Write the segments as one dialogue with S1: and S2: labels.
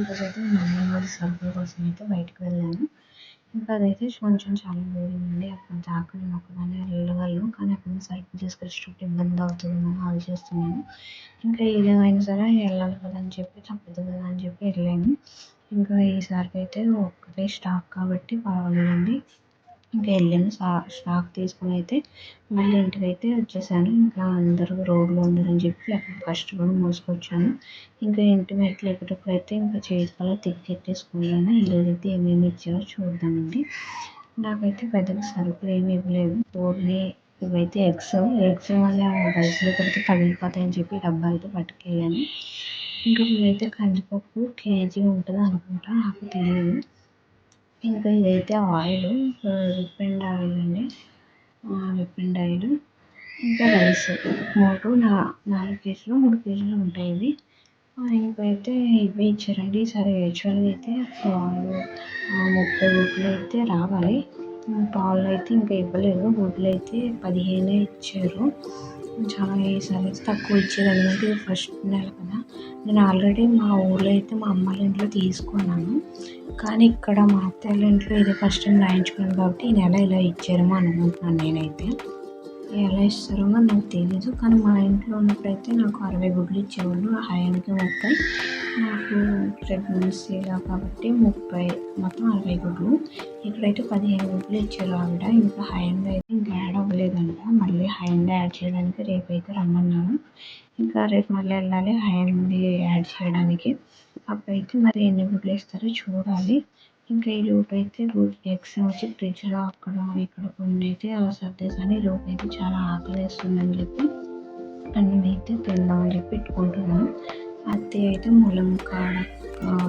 S1: ఈరోజైతే మా అన్నయ్య వాళ్ళ సరుకుల కోసం అయితే బయటకు వెళ్ళాను. ఇంకా అదైతే కొంచెం చాలా దూరం ఉంది. అక్కడ దాకా నేను ఒక్కదాన్నే వెళ్ళగలను. కానీ అక్కడ సరుకులు తీసుకొచ్చేటప్పుడు ఇబ్బంది అవుతుందని ఆలోచిస్తున్నాను. ఇంకా ఏదేమైనా సరే వెళ్ళాలి కదా అని చెప్పి తప్పదు కదా అని చెప్పి వెళ్ళాను. ఇంకా ఈసారికి అయితే ఒక్కటే స్టాక్ కాబట్టి పర్వాలేదండి. ఇంకా వెళ్ళాను. స్టాక్ తీసుకుని అయితే మళ్ళీ ఇంటికైతే వచ్చేసాను. ఇంకా అందరూ రోడ్లో ఉన్నారని చెప్పి అక్కడ కష్టపడి మోసుకొచ్చాను. ఇంకా ఇంటి మెట్లు ఎక్కేటప్పుడు అయితే ఇంకా చేతికలా తిక్కెట్టేసుకున్నాను. ఈరోజైతే ఏమేమి ఇచ్చారో చూద్దామండి. నాకైతే పెద్దగా సరుకులు ఏమి ఇవ్వలేదు. ఓన్లీ ఇవైతే ఎగ్స్ మళ్ళీ రైస్లో పెడితే పగిలిపోతాయని చెప్పి డబ్బా అయితే పట్టుకెళ్ళాను. ఇంకా ఇదైతే కందిపప్పు కేజీ ఉంటుంది అనుకుంటా, నాకు తెలియదు. ఇంకా ఇదైతే ఆయిల్, రిఫైండ్ ఆయిల్ అండి, రిఫైండ్ ఆయిల్. ఇంకా రైస్ 4 కేజీలు 3 కేజీలు ఉంటాయి ఇవి. ఇంకైతే ఇవి ఇచ్చారండి. సరే యాక్చువల్గా అయితే పాలు 30 గుడ్లు అయితే రావాలి. పాలు అయితే ఇంకా ఇవ్వలేదు. గుడ్లు అయితే 15 ఇచ్చారు. చాలా ఈసారి అయితే తక్కువ ఇచ్చారు. ఎందుకంటే ఇది ఫస్ట్ నెల కదా. నేను ఆల్రెడీ మా ఊళ్ళో అయితే మా అమ్మ వాళ్ళ ఇంట్లో తీసుకున్నాను. కానీ ఇక్కడ మా అత్తయ్య ఇంట్లో ఇదే ఫస్ట్ టైం రాయించుకున్నాను కాబట్టి ఈ నెల ఇలా ఇచ్చారేమో అనుకుంటున్నాను నేనైతే. ఎలా ఇస్తారో నాకు తెలీదు. కానీ మా ఇంట్లో ఉన్నప్పుడైతే నాకు 60 గుడ్లు ఇచ్చేవాళ్ళు. ఆయనకి 30, నాకు ప్రెగ్నెన్సీగా కాబట్టి 30, మొత్తం 60 గుడ్లు. ఇక్కడైతే 15 గుడ్లు ఇచ్చారు ఆవిడ. ఇంకా హైండ్ అయితే ఇంకా యాడ్ అవ్వలేదంట. మళ్ళీ హైండ్ యాడ్ చేయడానికి రేపైతే రమ్మన్నాను. ఇంకా రేపు మళ్ళీ వెళ్ళాలి హైండ్ యాడ్ చేయడానికి. అప్పుడైతే మరి ఎన్ని గుడ్లు ఇస్తారో చూడాలి. ఇంకా ఈ లోపు అయితే ఎగ్స్ వచ్చి ఫ్రిడ్జ్లో అక్కడ ఇక్కడ కొన్ని అయితే అలా సర్దేశాను. ఈ లోపు అయితే చాలా ఆకలి వేస్తుందని చెప్పి అన్నం అయితే తిందామని చెప్పి పెట్టుకుంటున్నాను. అత్తయ్య అయితే ములంకాడ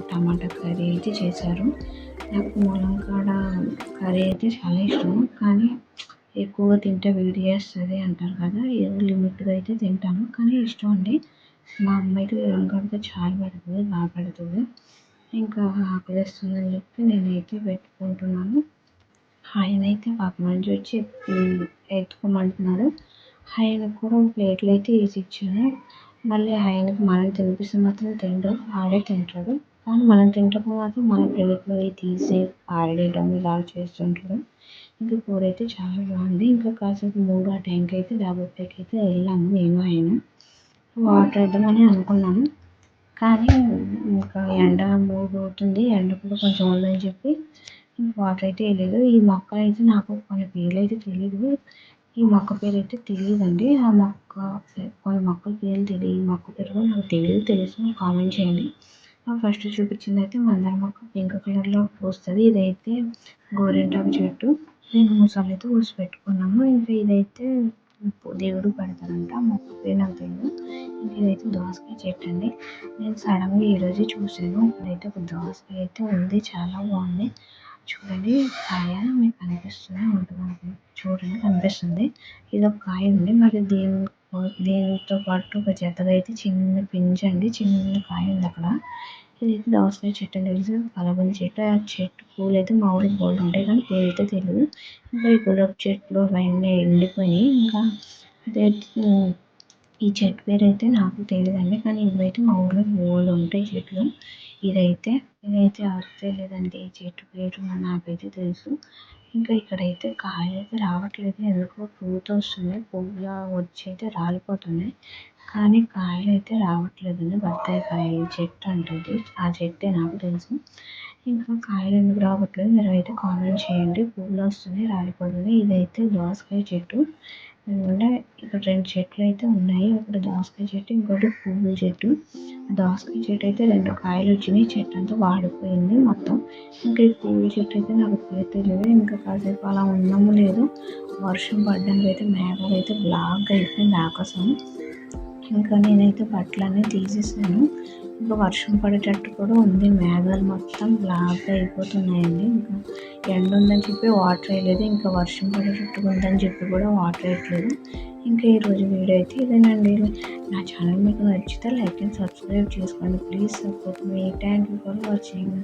S1: టమాటా కర్రీ అయితే చేశారు. నాకు ములంకాడ కర్రీ అయితే చాలా ఇష్టం. కానీ ఎక్కువగా తింటే వేడి చేస్తుంది అంటారు కదా. ఏదో లిమిట్గా అయితే తింటాను, కానీ ఇష్టం అండి. మా అమ్మ అయితే ములంకాడతో చాలా పెడుతుంది, బాగా పెడుతుంది. ఇంకా ఆకలిస్తుందని చెప్పి నేనైతే పెట్టుకుంటున్నాను. ఆయన అయితే పాపం నుంచి వచ్చి ఎత్తుకోమంటున్నాడు. ఆయనకు కూడా ప్లేట్లు అయితే వేసి ఇచ్చాను. మళ్ళీ ఆయనకు మనం తినిపిస్తే మాత్రం తింటాడు, ఆడే తింటాడు. కానీ మనం తింటప్పుడు మాత్రం మన ప్లేట్లో తీసి ఆడేయడం ఇలా చేస్తుంటాడు. ఇంకా కూర అయితే చాలా బాగుంది. ఇంకా కాసేపు 3 ఆ టైంకి అయితే డాబాపైకి అయితే వెళ్ళాము నేను ఆయన. వాటర్ వేద్దామని అనుకున్నాను, కానీ ఇంకా ఎండ 3 అవుతుంది, ఎండ కూడా కొంచెం ఉందని చెప్పి వాటర్ అయితే వేయలేదు. ఈ మొక్కలు అయితే నాకు కొన్ని పేర్లు అయితే తెలియదు. ఈ మొక్క పేరు అయితే తెలియదండి. ఆ మొక్క కొన్ని మొక్కల పేర్లు తెలియదు. ఈ మొక్క పేరు నాకు తెలుసు, కామెంట్ చేయండి. ఫస్ట్ చూపించింది అయితే మందార మొక్క, పింక్ కలర్లో పూస్తుంది. ఇదైతే గోరింటాకు చెట్టు. 2-3 సార్లు అయితే ఊసి పెట్టుకున్నాము. ఇంకా ఇదైతే దేవుడు పెడతారంట, మొక్క పేరు నాకు తెలియదు. ఇంకా ఇదైతే దోసకాయ చెట్టు అండి. నేను సడన్గా ఈరోజు చూసాను. ఇక్కడైతే ఒక దోసకాయ అయితే ఉంది, చాలా బాగుంది. చూడండి కాయ మీకు కనిపిస్తూనే ఉంటుంది, చూడండి కనిపిస్తుంది. ఇది ఒక కాయ ఉంది. మరి దీనితో పాటు ఒక జతగా అయితే చిన్న పింజండి, చిన్న కాయ ఉంది అక్కడ. ఇదైతే దోసకాయ చెట్టు అని తెలుసు, కలబంద చెట్టు. ఆ చెట్టు పూలు అయితే మా ఊరికి బోల్డ్ ఉంటాయి, కానీ పేరు అయితే తెలియదు. ఇంకా ఈ గులాబీ చెట్లు అవన్నీ ఎండిపోయినాయి. ఇంకా అదే ఈ చెట్టు పేరు అయితే నాకు తెలియదండి, కానీ ఇవైతే మా ఊళ్ళో బోల్డ్ ఉంటాయి చెట్లు. ఇదైతే అర్థం తెలియదండి ఈ చెట్టు పేరు, నాకైతే తెలుసు. ఇంకా ఇక్కడైతే కాయలు అయితే రావట్లేదు, ఎందుకో పూత వస్తుంది, పువ్వులా వచ్చి అయితే రాలిపోతున్నాయి, కానీ కాయలు అయితే రావట్లేదండి. బత్తాయి కాయ చెట్టు అంటుంది, ఆ చెట్టే నాకు తెలుసు. ఇంకా కాయలు ఎందుకు రావట్లేదు మీరు అయితే కామెంట్ చేయండి. పువ్వులు వస్తున్నాయి, రాలిపోతుంది. ఇదైతే దోసకాయ చెట్టు. ఎందుకంటే ఇక్కడ 2 చెట్లు అయితే ఉన్నాయి, ఒకటి దోసకాయ చెట్టు, ఇంకోటి పువ్వుల చెట్టు. దోసకాయ చెట్టు అయితే 2 కాయలు వచ్చినాయి, చెట్టు అంతా వాడిపోయింది మొత్తం. ఇంకా ఈ పువ్వుల చెట్టు అయితే నాకు పేరు తెలియదు. ఇంకా కాసేపు అలా ఉన్నాము లేదు, వర్షం పడడానికి అయితే మేఘాలు అయితే బ్లాక్ అయిపోయింది ఆకాశం. ఇంకా నేనైతే బట్టలన్నీ తీసేసాను. ఇంకా వర్షం పడేటట్టు కూడా ఉంది, మేఘాలు మొత్తం బ్లాక్ అయిపోతున్నాయండి. ఇంకా ఎండ ఉందని చెప్పి వాటర్ వేయలేదు, ఇంకా వర్షం పడేటట్టుగా ఉందని చెప్పి కూడా వాటర్ వేయట్లేదు. ఇంకా ఈరోజు వీడియో అయితే ఇదేనండి. నా ఛానల్ మీకు నచ్చితే లైక్ అండ్ సబ్స్క్రైబ్ చేసుకోండి. Please support me. Thank you for watching.